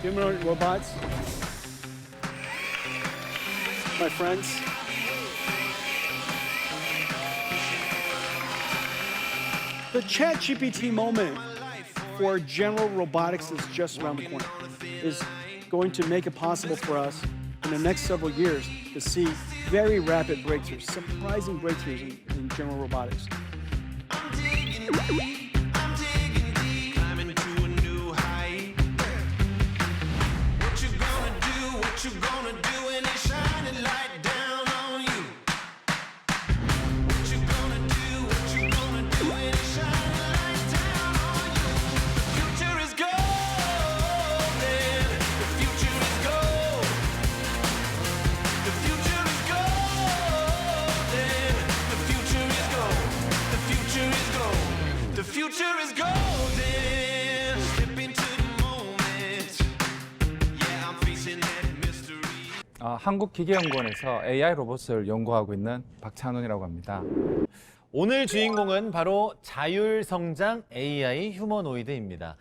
humanoid robots, my friends. The ChatGPT moment for general robotics is just around the corner. Is going to make it possible for us in the next several years to see very rapid breakthroughs, surprising breakthroughs in general robotics. The future is golden. Step into the moment. Yeah, I'm facing that mystery. 한국기계연구원에서 AI 로봇을 연구하고 있는 박찬훈이라고 합니다. 오늘 주인공은 바로 자율성장 AI 휴머노이드입니다.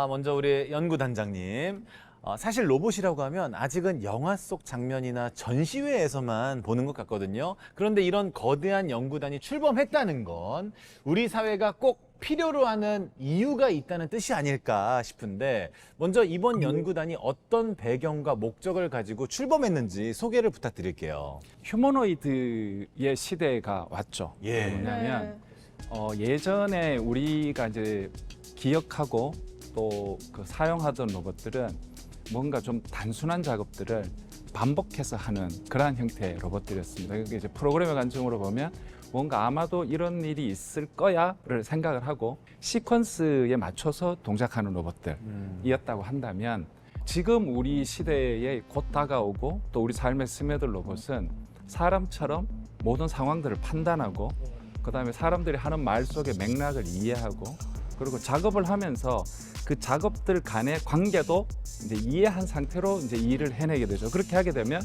먼저 우리 연구단장님. 사실 로봇이라고 하면 아직은 영화 속 장면이나 전시회에서만 보는 것 같거든요. 그런데 이런 거대한 연구단이 출범했다는 건 우리 사회가 꼭 필요로 하는 이유가 있다는 뜻이 아닐까 싶은데 먼저 이번 연구단이 어떤 배경과 목적을 가지고 출범했는지 소개를 부탁드릴게요. 휴머노이드의 시대가 왔죠. 예. 뭐냐면 예전에 우리가 이제 기억하고 또 그 사용하던 로봇들은 뭔가 좀 단순한 작업들을 반복해서 하는 그러한 형태의 로봇들이었습니다. 이게 이제 프로그램의 관점으로 보면 뭔가 아마도 이런 일이 있을 거야를 생각을 하고 시퀀스에 맞춰서 동작하는 로봇들이었다고 한다면 지금 우리 시대에 곧 다가오고 또 우리 삶에 스며들 로봇은 사람처럼 모든 상황들을 판단하고 그다음에 사람들이 하는 말 속의 맥락을 이해하고 그리고 작업을 하면서 그 작업들 간의 관계도 이제 이해한 상태로 이제 일을 해내게 되죠. 그렇게 하게 되면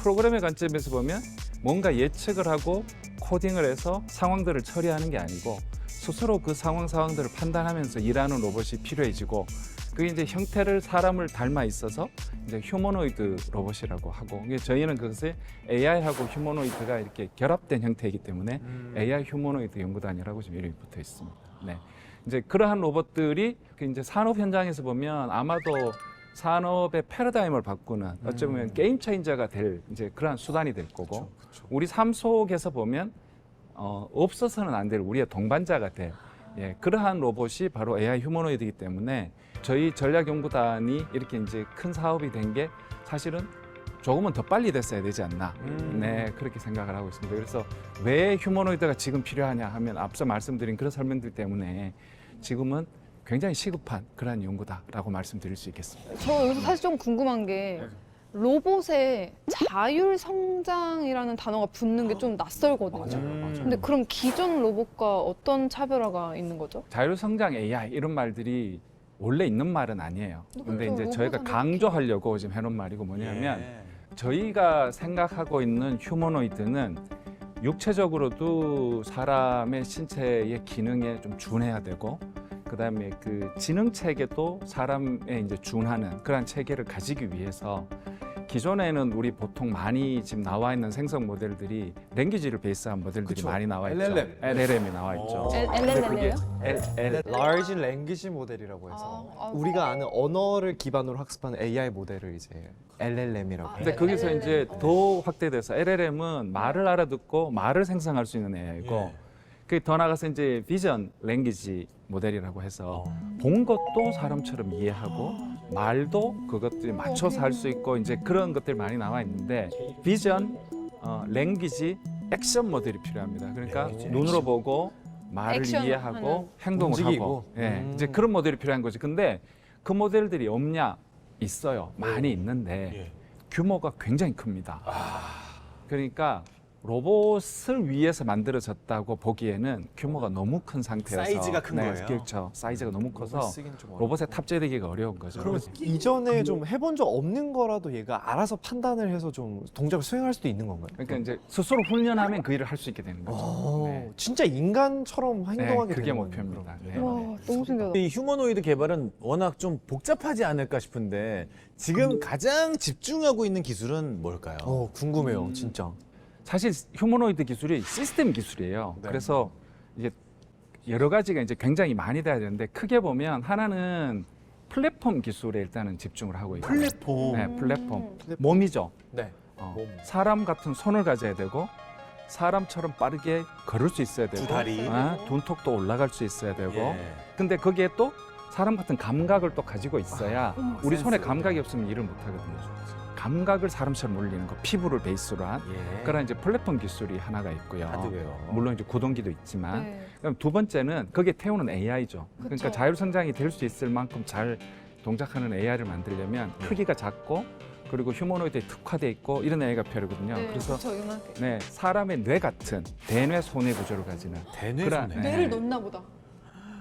프로그램의 관점에서 보면 뭔가 예측을 하고 코딩을 해서 상황들을 처리하는 게 아니고 스스로 그 상황들을 판단하면서 일하는 로봇이 필요해지고 그게 이제 형태를 사람을 닮아 있어서 이제 휴머노이드 로봇이라고 하고 저희는 그것을 AI하고 휴머노이드가 이렇게 결합된 형태이기 때문에 AI 휴머노이드 연구단이라고 지금 이름이 붙어 있습니다. 네. 이제 그러한 로봇들이 이제 산업 현장에서 보면 아마도 산업의 패러다임을 바꾸는 어쩌면 게임 체인저가 될 이제 그러한 수단이 될 거고 우리 삶 속에서 보면 없어서는 안 될 우리의 동반자가 될 그러한 로봇이 바로 AI 휴머노이드이기 때문에 저희 전략연구단이 이렇게 이제 큰 사업이 된 게 사실은 조금은 더 빨리 됐어야 되지 않나. 네, 그렇게 생각을 하고 있습니다. 그래서 왜 휴머노이드가 지금 필요하냐 하면 앞서 말씀드린 그런 설명들 때문에 지금은 굉장히 시급한 그러한 연구다라고 말씀드릴 수 있겠습니다. 저 여기서 사실 좀 궁금한 게 로봇에 자율 성장이라는 단어가 붙는 게 좀 낯설거든요. 근데 그럼 기존 로봇과 어떤 차별화가 있는 거죠? 자율성장 AI 이런 말들이 원래 있는 말은 아니에요. 근데 그렇죠. 이제 저희가 로봇은 강조하려고 지금 해놓은 말이고 뭐냐면 저희가 생각하고 있는 휴머노이드는 육체적으로도 사람의 신체의 기능에 좀 준해야 되고 그다음에 그 지능 체계도 사람에 이제 준하는 그런 체계를 가지기 위해서 기존에는 우리 보통 많이 지금 나와 있는 생성 모델들이 랭귀지를 베이스한 모델들이 많이 나와 있죠. LLM이 나와 있죠. LLM이에요? Large Language 모델이라고 해서 우리가 아는 언어를 기반으로 학습하는 AI 모델을 이제 LLM이라고 해요. 근데 거기서 이제 더 확대돼서 LLM은 말을 알아듣고 말을 생성할 수 있는 AI고 그게 더 나가서 이제 비전 랭귀지 모델이라고 해서 본 것도 사람처럼 이해하고 말도 그것들이 맞춰서 할 수 있고 이제 그런 것들이 많이 나와 있는데 비전 랭귀지 액션 모델이 필요합니다. 그러니까 눈으로 보고 말을 이해하고 행동을 움직이고. 하고 이제 그런 모델이 필요한 거지. 근데 그 모델들이 없냐? 있어요. 많이 있는데 규모가 굉장히 큽니다. 그러니까 로봇을 위해서 만들어졌다고 보기에는 규모가 너무 큰 상태여서 사이즈가 큰 거예요? 그렇죠. 사이즈가 너무 커서 쓰기는 좀 어렵고. 로봇에 탑재되기가 어려운 거죠. 그러면 이전에 좀 해본 적 없는 거라도 얘가 알아서 판단을 해서 좀 동작을 수행할 수도 있는 건가요? 그러니까 이제 스스로 훈련하면 그 일을 할 수 있게 되는 거죠. 네. 진짜 인간처럼 행동하게 그게 되는 목표입니다. 거네요. 네. 와, 너무 신기하다. 이 휴머노이드 개발은 워낙 좀 복잡하지 않을까 싶은데 지금 가장 집중하고 있는 기술은 뭘까요? 궁금해요, 진짜. 사실 휴머노이드 기술이 시스템 기술이에요. 네. 그래서 이제 여러 가지가 이제 굉장히 많이 돼야 되는데 크게 보면 하나는 플랫폼 기술에 일단은 집중을 하고 있고 플랫폼. 네, 플랫폼. 몸이죠. 네. 몸. 사람 같은 손을 가져야 되고 사람처럼 빠르게 걸을 수 있어야 되고 두 다리. 둔턱도 올라갈 수 있어야 되고 예. 근데 거기에 또 사람 같은 감각을 또 가지고 있어야 우리 손에 감각이 없으면 일을 못 하거든요. 감각을 사람처럼 올리는 거, 피부를 베이스로 한 예. 그런 이제 플랫폼 기술이 하나가 있고요. 하드웨어. 물론 이제 구동기도 있지만 네. 그럼 두 번째는 거기에 태우는 AI죠. 그쵸. 그러니까 자율 선장이 될 수 있을 만큼 잘 동작하는 AI를 만들려면 크기가 작고 그리고 휴머노이드에 특화돼 있고 이런 AI가 필요하거든요. 네, 그래서 그쵸, 이만하게. 네, 사람의 뇌 같은 대뇌 소뇌 구조를 가지는 대뇌 그런- 소뇌. 네. 뇌를 넣나 보다.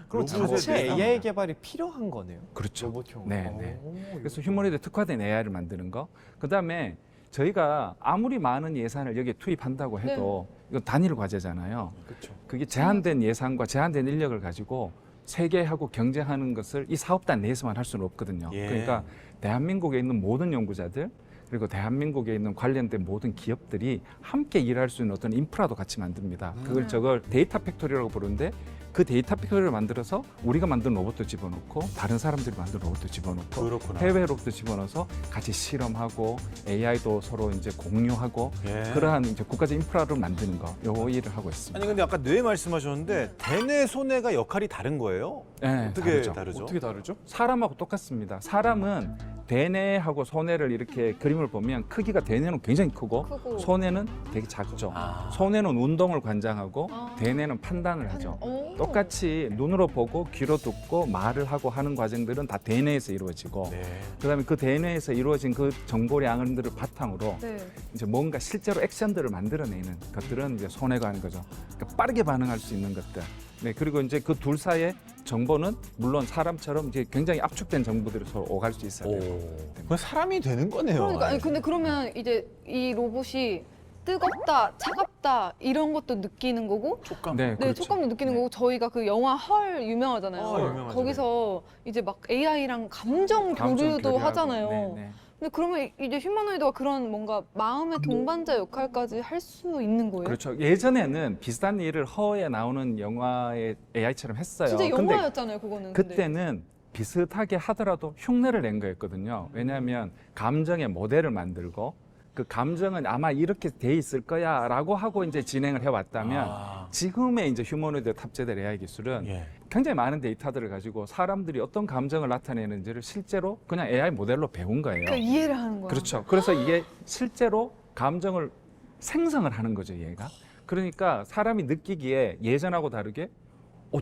그럼 로봇에 자체 대해서 AI 개발이 필요한 거네요. 그렇죠. 로봇형. 네, 네. 그래서 휴머노이드 특화된 AI를 만드는 거. 그다음에 저희가 아무리 많은 예산을 여기에 투입한다고 해도 이건 단일 과제잖아요. 그렇죠. 그게 제한된 예산과 제한된 인력을 가지고 세계하고 경쟁하는 것을 이 사업단 내에서만 할 수는 없거든요. 예. 그러니까 대한민국에 있는 모든 연구자들 그리고 대한민국에 있는 관련된 모든 기업들이 함께 일할 수 있는 어떤 인프라도 같이 만듭니다. 저걸 데이터 팩토리라고 부르는데 그 데이터 팩토리를 만들어서 우리가 만든 로봇도 집어넣고 다른 사람들이 만든 로봇도 집어넣고 그렇구나. 해외 로봇도 집어넣어서 같이 실험하고 AI도 서로 이제 공유하고 예. 그러한 이제 국가적 인프라를 만드는 거, 요 일을 하고 있습니다. 아니 근데 아까 뇌 말씀하셨는데 대뇌 소뇌가 역할이 다른 거예요? 네, 어떻게 다르죠. 다르죠? 어떻게 다르죠? 사람하고 똑같습니다. 사람은 대뇌하고 소뇌를 이렇게 그림을 보면 크기가 대뇌는 굉장히 크고 크고. 소뇌는 되게 작죠. 아. 소뇌는 운동을 관장하고 아. 대뇌는 판단을 하죠. 오. 똑같이 눈으로 보고 귀로 듣고 말을 하고 하는 과정들은 다 대뇌에서 이루어지고 네. 그다음에 그 대뇌에서 이루어진 그 정보량들을 바탕으로 네. 이제 뭔가 실제로 액션들을 만들어내는 것들은 이제 소뇌가 하는 거죠. 그러니까 빠르게 반응할 수 있는 것들. 네, 그리고 이제 그 둘 사이의 정보는 물론 사람처럼 이제 굉장히 압축된 정보들이 서로 오갈 수 있어야 오. 돼요. 그건 사람이 되는 거네요. 그러니까 아니, 근데 그러면 이제 이 로봇이 뜨겁다, 차갑다 이런 것도 느끼는 거고 촉감. 네, 네, 그렇죠. 촉감도 느끼는 거고 저희가 그 영화 헐 유명하잖아요. 유명하죠. 거기서 이제 막 AI랑 감정 감정 교류도 교류하고. 하잖아요. 네, 네. 근데 그러면 이제 휴머노이드가 그런 뭔가 마음의 동반자 역할까지 할 수 있는 거예요? 그렇죠. 예전에는 비슷한 일을 허에 나오는 영화의 AI처럼 했어요. 진짜 근데 영화였잖아요, 그거는. 근데. 그때는 비슷하게 하더라도 흉내를 낸 거였거든요. 왜냐하면 감정의 모델을 만들고 그 감정은 아마 이렇게 돼 있을 거야라고 하고 이제 진행을 해왔다면 아. 지금의 이제 휴머노이드 탑재된 AI 기술은 예. 굉장히 많은 데이터들을 가지고 사람들이 어떤 감정을 나타내는지를 실제로 그냥 AI 모델로 배운 거예요. 그러니까 이해를 하는 거야. 그렇죠. 그래서 이게 실제로 감정을 생성을 하는 거죠, 얘가. 그러니까 사람이 느끼기에 예전하고 다르게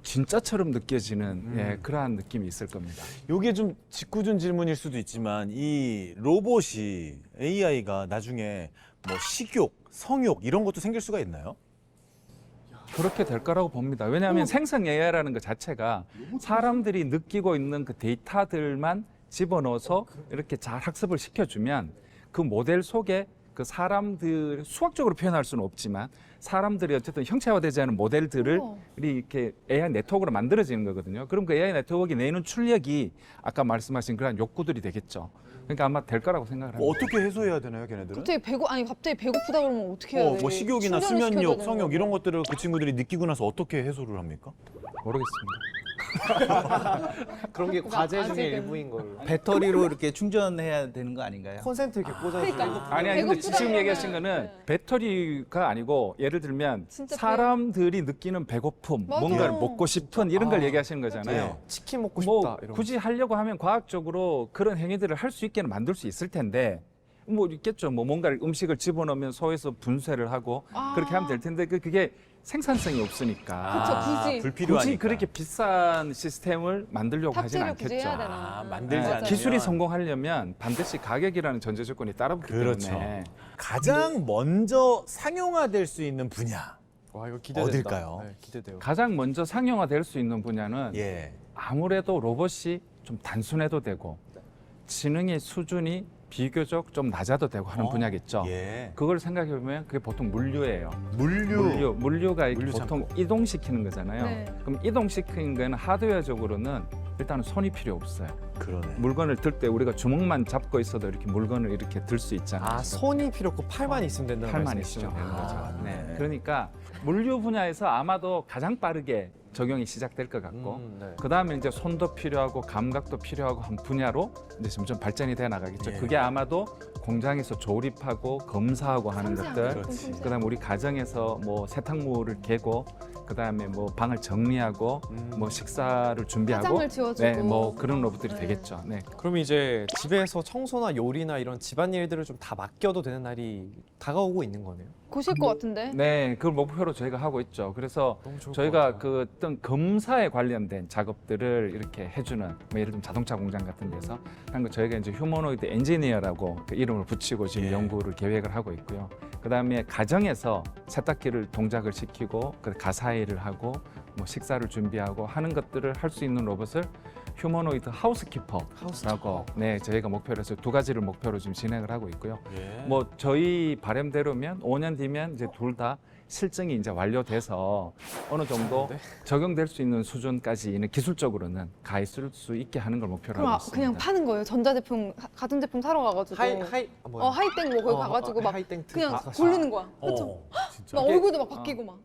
진짜처럼 느껴지는 예, 그러한 느낌이 있을 겁니다. 요게 좀 짓궂은 질문일 수도 있지만 이 로봇이 AI가 나중에 뭐 식욕, 성욕 이런 것도 생길 수가 있나요? 그렇게 될 거라고 봅니다. 왜냐하면 생성 AI라는 것 자체가 사람들이 느끼고 있는 그 데이터들만 집어넣어서 이렇게 잘 학습을 시켜주면 그 모델 속에 그 사람들 수학적으로 표현할 수는 없지만 사람들이 어쨌든 형체화되지 않은 모델들을 우와. 이렇게 AI 네트워크로 만들어지는 거거든요. 그럼 그 AI 네트워크가 내는 출력이 아까 말씀하신 그런 욕구들이 되겠죠. 그러니까 아마 될 거라고 생각을 합니다. 뭐 어떻게 해소해야 되나요, 걔네들은? 갑자기 배고프다 그러면 어떻게 해야 돼? 뭐 식욕이나 충전을 시켜야 수면욕, 되는 성욕 거고. 이런 것들을 그 친구들이 느끼고 나서 어떻게 해소를 합니까? 모르겠습니다. 그런 게 과제 중에 아직은. 일부인 걸로. 배터리로 이렇게 충전해야 되는 거 아닌가요? 콘센트 이렇게 꽂아서 아니 근데 배고프다 지금 그러면, 얘기하신 거는 네. 배터리가 아니고 예를 들면 진짜 사람들이 느끼는 배고픔, 맞아요. 뭔가를 먹고 싶은 이런 걸 얘기하시는 거잖아요. 치킨 먹고 뭐 싶다 이런 굳이 하려고 하면 과학적으로 그런 행위들을 할 수 있게 만들 수 있을 텐데 뭐 있겠죠. 뭐 뭔가를 음식을 집어넣으면 소에서 분쇄를 하고 아. 그렇게 하면 될 텐데 그게 생산성이 없으니까 그쵸, 굳이. 불필요하니까. 굳이 그렇게 비싼 시스템을 만들려고 하진 탑재를 굳이 않겠죠. 해야 되나. 만들지 네, 않으면 기술이 성공하려면 반드시 가격이라는 전제 조건이 따라붙기 그렇죠. 때문에 가장 먼저 상용화될 수 있는 분야. 와 이거 기대된다. 어딜까요? 네, 기대돼요. 가장 먼저 상용화될 수 있는 분야는 예. 아무래도 로봇이 좀 단순해도 되고 지능의 수준이 비교적 좀 낮아도 되고 하는 분야겠죠. 예. 그걸 생각해 보면 그게 보통 물류예요. 물류. 물류가 물류 보통 창고. 이동시키는 거잖아요. 네. 그럼 이동시키는 거는 하드웨어적으로는 일단은 손이 필요 없어요. 그러네. 물건을 들 때 우리가 주먹만 잡고 있어도 이렇게 물건을 이렇게 들 수 있잖아요. 아 손이 필요 없고 팔만 있으면 된다는 팔만 말씀이시죠? 있으면 되는 거죠. 아, 네. 네. 그러니까 물류 분야에서 아마도 가장 빠르게 적용이 시작될 것 같고 네. 그 다음에 이제 손도 필요하고 감각도 필요하고 한 분야로 이제 점점 발전이 돼 나가겠죠. 예. 그게 아마도 공장에서 조립하고 검사하고 하는 것들, 그렇지. 그다음 우리 가정에서 뭐 세탁물을 개고, 그다음에 뭐 방을 정리하고, 뭐 식사를 준비하고, 화장을 지워주고. 네, 뭐 그런 로봇들이 네. 되겠죠. 네. 그럼 이제 집에서 청소나 요리나 이런 집안일들을 좀 다 맡겨도 되는 날이 다가오고 있는 거네요. 고실 것 같은데. 네, 그걸 목표로 저희가 하고 있죠. 그래서 너무 좋을 것 저희가 같아요. 그 어떤 검사에 관련된 작업들을 이렇게 해주는, 뭐 예를 들면 자동차 공장 같은 데서 하는 거 저희가 이제 휴머노이드 엔지니어라고 그 이름을 붙이고 지금 예. 연구를 계획을 하고 있고요. 그 다음에 가정에서 세탁기를 동작을 시키고 그 가사일을 하고 뭐 식사를 준비하고 하는 것들을 할 수 있는 로봇을 휴머노이드 하우스키퍼라고 네 저희가 목표로 해서 두 가지를 목표로 지금 진행을 하고 있고요. 예. 뭐 저희 바람대로면 5년 뒤면 이제 둘 다 실증이 이제 완료돼서 어느 정도 적용될 수 있는 수준까지는 기술적으로는 가 있을 수 있게 하는 걸 목표로 그럼 하고 있습니다. 그냥 파는 거예요. 전자제품 가전제품 사러 가가지고. 하이땡 뭐 거기 가가지고 막 그냥 고르는 거야. 그렇죠. 진짜. 막 얼굴도 막 바뀌고 막.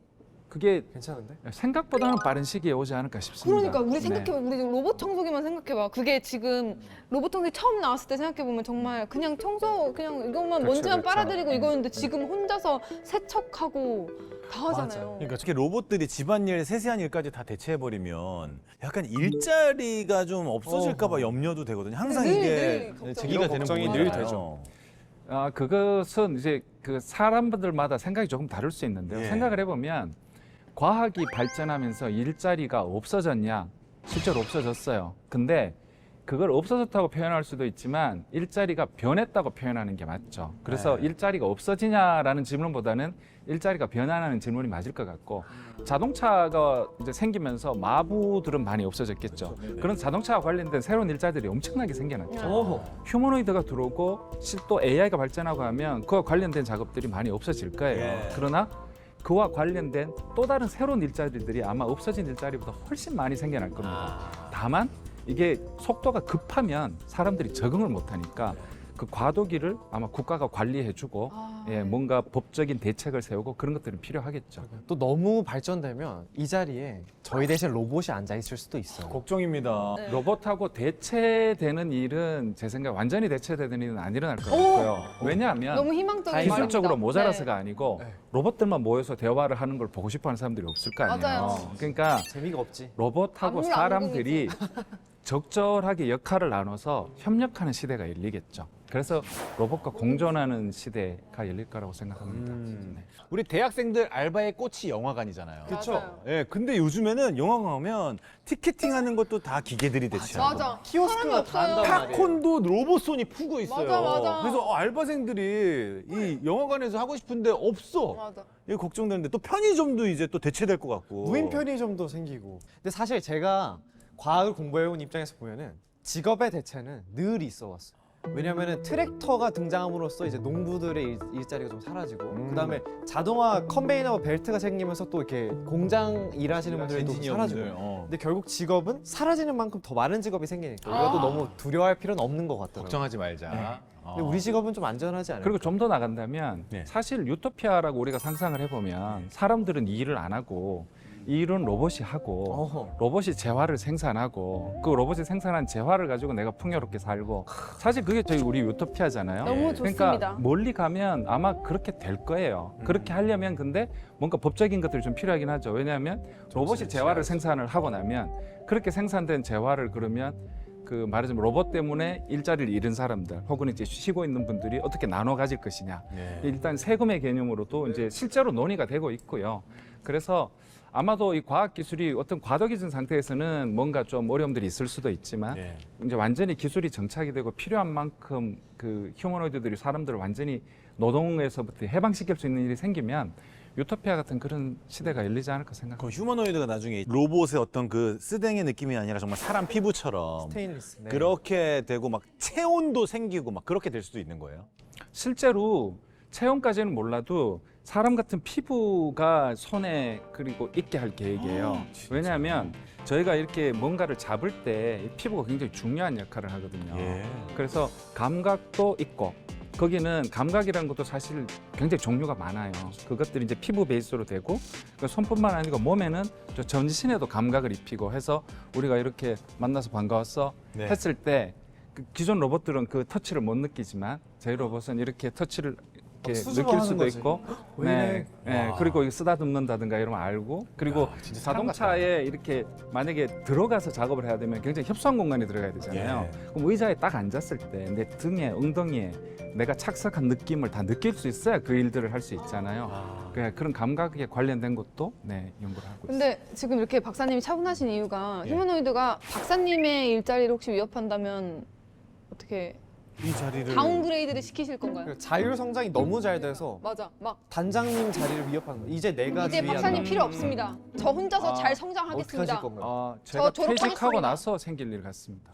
그게 괜찮은데? 생각보다는 빠른 시기에 오지 않을까 싶습니다. 그러니까 우리 네. 생각해봐. 우리 지금 로봇 청소기만 생각해봐. 그게 지금 로봇 청소기 처음 나왔을 때 생각해보면 정말 그냥 청소 그냥 이것만 그렇죠, 먼지만 그렇죠. 빨아들이고 이거였는데 지금 혼자서 세척하고 다 하잖아요. 그러니까 저렇게 로봇들이 집안일, 세세한 일까지 다 대체해버리면 약간 일자리가 좀 없어질까봐 염려도 되거든요. 항상 늘, 이게 늘 걱정. 제기가 되는 걱정이 부분이잖아요. 늘 되죠. 그것은 이제 그 사람들마다 생각이 조금 다를 수 있는데요. 예. 생각을 해보면 과학이 발전하면서 일자리가 없어졌냐? 실제로 없어졌어요. 근데 그걸 없어졌다고 표현할 수도 있지만 일자리가 변했다고 표현하는 게 맞죠. 그래서 네. 일자리가 없어지냐라는 질문보다는 일자리가 변하는 질문이 맞을 것 같고 자동차가 이제 생기면서 마부들은 많이 없어졌겠죠. 그런 자동차와 관련된 새로운 일자리들이 엄청나게 생겨났죠. 휴머노이드가 들어오고 또 AI가 발전하고 하면 그와 관련된 작업들이 많이 없어질 거예요. 예. 그러나 그와 관련된 또 다른 새로운 일자리들이 아마 없어진 일자리보다 훨씬 많이 생겨날 겁니다. 다만 이게 속도가 급하면 사람들이 적응을 못하니까 그 과도기를 아마 국가가 관리해주고 예, 뭔가 법적인 대책을 세우고 그런 것들은 필요하겠죠. 또 너무 발전되면 이 자리에 저희 대신 로봇이 앉아 있을 수도 있어요. 걱정입니다. 네. 로봇하고 대체되는 일은 제 생각에 완전히 대체되는 일은 안 일어날 것 같고요. 왜냐하면 너무 희망적인 기술적으로 말입니다. 모자라서가 네. 아니고 로봇들만 모여서 대화를 하는 걸 보고 싶어하는 사람들이 없을 거 아니에요. 맞아요. 그러니까 재미가 없지. 로봇하고 아무나 사람들이 적절하게 역할을 나눠서 협력하는 시대가 열리겠죠. 그래서 로봇과 공존하는 시대가 열릴 거라고 생각합니다. 네. 우리 대학생들 알바의 꽃이 영화관이잖아요. 맞아요. 예, 근데 요즘에는 영화관 가면 티켓팅하는 것도 다 기계들이 대체하고. 맞아. 키오스크가 다 한단 말이에요. 팝콘도 로봇손이 풀고 있어요. 맞아, 맞아. 그래서 알바생들이 이 영화관에서 하고 싶은데 없어. 맞아. 이게 걱정되는데 또 편의점도 이제 또 대체될 것 같고. 무인 편의점도 생기고. 근데 사실 제가 과학을 공부해온 입장에서 보면은 직업의 대체는 늘 있어 왔어요. 왜냐면은 트랙터가 등장함으로써 이제 농부들의 일자리가 좀 사라지고 그다음에 자동화 컨베이너 벨트가 생기면서 또 이렇게 공장 일하시는 분들도 사라지고. 근데 결국 직업은 사라지는 만큼 더 많은 직업이 생기니까 우리가 또 너무 두려워할 필요는 없는 것 같더라고요. 걱정하지 말자. 근데 우리 직업은 좀 안전하지 않을까? 그리고 좀 더 나간다면 네. 사실 유토피아라고 우리가 상상을 해보면 사람들은 이 일을 안 하고 이 일은 로봇이 하고 어허. 로봇이 재화를 생산하고 그 로봇이 생산한 재화를 가지고 내가 풍요롭게 살고 사실 그게 저희 우리 유토피아잖아요. 너무 좋습니다. 그러니까 멀리 가면 아마 그렇게 될 거예요. 그렇게 하려면 근데 뭔가 법적인 것들이 좀 필요하긴 하죠. 왜냐하면 로봇이 재화를 생산을 하고 나면 그렇게 생산된 재화를 그러면 그 말하자면 로봇 때문에 일자리를 잃은 사람들 혹은 이제 쉬고 있는 분들이 어떻게 나눠 가질 것이냐. 네. 일단 세금의 개념으로도 이제 실제로 논의가 되고 있고요. 그래서 아마도 이 과학 기술이 어떤 과도기진 상태에서는 뭔가 좀 어려움들이 있을 수도 있지만 네. 이제 완전히 기술이 정착이 되고 필요한 만큼 그 휴머노이드들이 사람들을 완전히 노동에서부터 해방시킬 수 있는 일이 생기면 유토피아 같은 그런 시대가 열리지 않을까 생각합니다. 그 휴머노이드가 나중에 로봇의 어떤 그 쓰댕의 느낌이 아니라 정말 사람 피부처럼 스테인리스. 네. 그렇게 되고 막 체온도 생기고 막 그렇게 될 수도 있는 거예요. 실제로 체온까지는 몰라도 사람 같은 피부가 손에 그리고 있게 할 계획이에요. 왜냐하면 저희가 이렇게 뭔가를 잡을 때 이 피부가 굉장히 중요한 역할을 하거든요. 예. 그래서 감각도 있고 거기는 감각이라는 것도 사실 굉장히 종류가 많아요. 그것들이 이제 피부 베이스로 되고 그 손뿐만 아니고 몸에는 저 전신에도 감각을 입히고 해서 우리가 이렇게 만나서 반가웠어 네. 했을 때 그 기존 로봇들은 그 터치를 못 느끼지만 저희 로봇은 이렇게 터치를 이렇게 스스로 느낄 하는 수도 거지. 있고 왜 이래? 네, 그리고 이거 쓰다듬는다든가 이러면 알고 그리고 진짜 사람 자동차에 이렇게 만약에 들어가서 작업을 해야 되면 굉장히 협소한 공간에 들어가야 되잖아요. 예. 그럼 의자에 딱 앉았을 때 내 등에 엉덩이에 내가 착석한 느낌을 다 느낄 수 있어야 그 일들을 할 수 있잖아요. 그런 감각에 관련된 것도 연구를 하고 있습니다. 근데 지금 이렇게 박사님이 차분하신 이유가 예. 휴머노이드가 박사님의 일자리를 혹시 위협한다면 어떻게 이 자리를 다운그레이드를 시키실 건가요? 그리고 자율 성장이 너무 잘 돼서 맞아. 막 단장님 자리를 위협하는 거예요. 이제 내가 이제 지휘하는 박사님 필요 없습니다. 저 혼자서 잘 어떻게 하실 성장하겠습니다. 건가요? 제가 졸업하겠습니다. 퇴직하고 나서 생길 일 같습니다.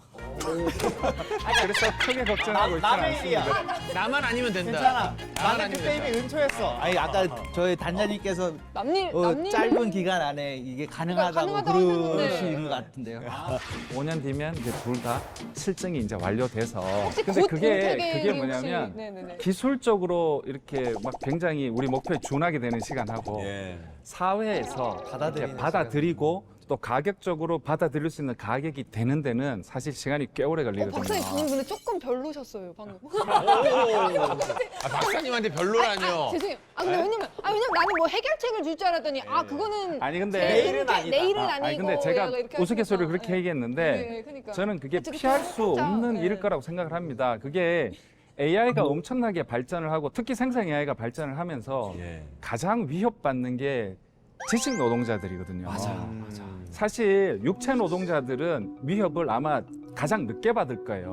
그래서 크게 걱정하고 있지는 남의 일이야. 않습니다. 나만 아니면 된다. 괜찮아. 나는 그때 이미 은퇴했어. 아니 아까 저희 단장님께서 남일 짧은 기간 안에 이게 가능하다고 가능하다고 하셨는데. 그러시는 것 같은데요. 5년 뒤면 이제 둘 다 실증이 이제 완료돼서 혹시 근데 곧 그게 은퇴계획이 뭐냐면 혹시- 네네네. 기술적으로 이렇게 막 굉장히 우리 목표에 준하게 되는 시간하고 예. 사회에서 받아들이는 이렇게 받아들이고 또 가격적으로 받아들일 수 있는 가격이 되는 데는 사실 시간이 꽤 오래 걸리거든요. 박사님 방금 근데 조금 별로셨어요 방금. 박사님한테 별로라뇨. 죄송해요. 왜냐면 나는 뭐 해결책을 줄 줄 알았더니 그거는 아니 근데 내일은 아니다. 내일은 아니고 아니 근데 제가 이렇게 우스갯소리를 하시니까. 그렇게 네. 얘기했는데 네, 그러니까. 저는 그게 그쵸, 피할 수 살짝, 없는 네. 일일 거라고 생각을 합니다. 그게 AI가 엄청나게 발전을 하고 특히 생성 AI가 발전을 하면서 예. 가장 위협받는 게 지식 노동자들이거든요. 음. 사실 육체 노동자들은 위협을 아마 가장 늦게 받을 거예요.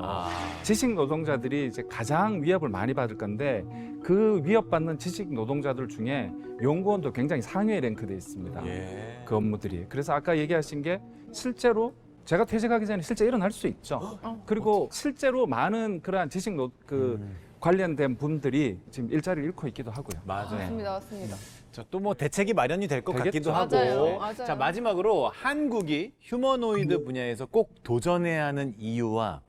지식 노동자들이 이제 가장 위협을 많이 받을 건데 그 위협받는 지식 노동자들 중에 연구원도 굉장히 상위에 랭크돼 있습니다. 예. 그 업무들이. 그래서 아까 얘기하신 게 실제로 제가 퇴직하기 전에 실제 일어날 수 있죠. 그리고 실제로 많은 그러한 지식 관련된 분들이 지금 일자리를 잃고 있기도 하고요. 맞아요. 맞습니다. 또 뭐 대책이 마련이 될 것 같기도 되겠죠. 하고. 맞아요. 맞아요. 자, 마지막으로 한국이 휴머노이드 분야에서 꼭 도전해야 하는 이유와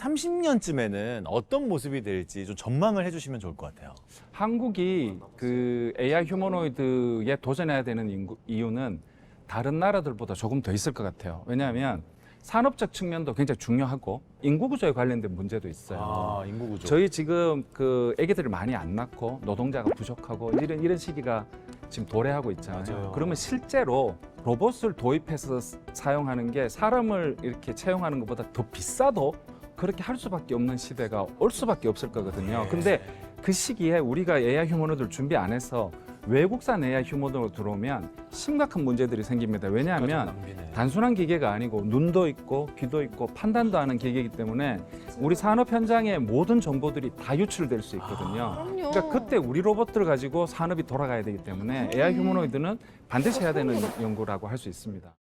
2030년쯤에는 어떤 모습이 될지 좀 전망을 해주시면 좋을 것 같아요. 한국이 그 AI 휴머노이드에 도전해야 되는 이유는 다른 나라들보다 조금 더 있을 것 같아요. 왜냐하면 산업적 측면도 굉장히 중요하고 인구 구조에 관련된 문제도 있어요. 인구 구조. 저희 지금 그 아기들을 많이 안 낳고 노동자가 부족하고 이런 시기가 지금 도래하고 있잖아요. 맞아요. 그러면 실제로 로봇을 도입해서 사용하는 게 사람을 이렇게 채용하는 것보다 더 비싸도 그렇게 할 수밖에 없는 시대가 올 수밖에 없을 거거든요. 예. 근데 그 시기에 우리가 AI 휴머노이드를 준비 안 해서 외국산 AI 휴머노이드로 들어오면 심각한 문제들이 생깁니다. 왜냐하면 낭비네. 단순한 기계가 아니고 눈도 있고 귀도 있고 판단도 하는 기계이기 때문에 우리 산업 현장의 모든 정보들이 다 유출될 수 있거든요. 그럼요. 그러니까 그때 우리 로봇들을 가지고 산업이 돌아가야 되기 때문에 AI 휴머노이드는 반드시 해야 되는 연구라고 할 수 있습니다.